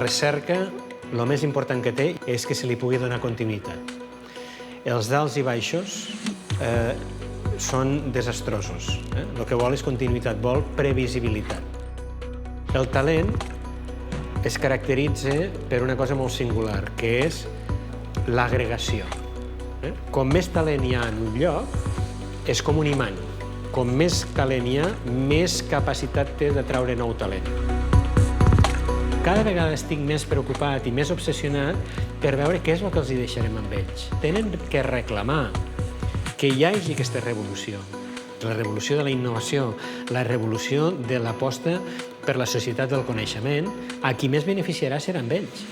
recerca, el més important que té és que se li pugui donar continuïtat. Els dalts i baixos són desastrosos. El que vol és continuïtat, vol previsibilitat. El talent es caracteritza per una cosa molt singular, que és l'agregació. Com més talent hi ha en un lloc, és com un imant. Com més talent hi ha, més capacitat té de treure nou talent. Cada vegada estic més preocupat i més obsessionat per veure què és el que els hi deixarem amb ells. Tenen que reclamar que hi hagi aquesta revolució. La revolució de la innovació, la revolució de l'aposta per la societat del coneixement, a qui més beneficiarà serà amb ells.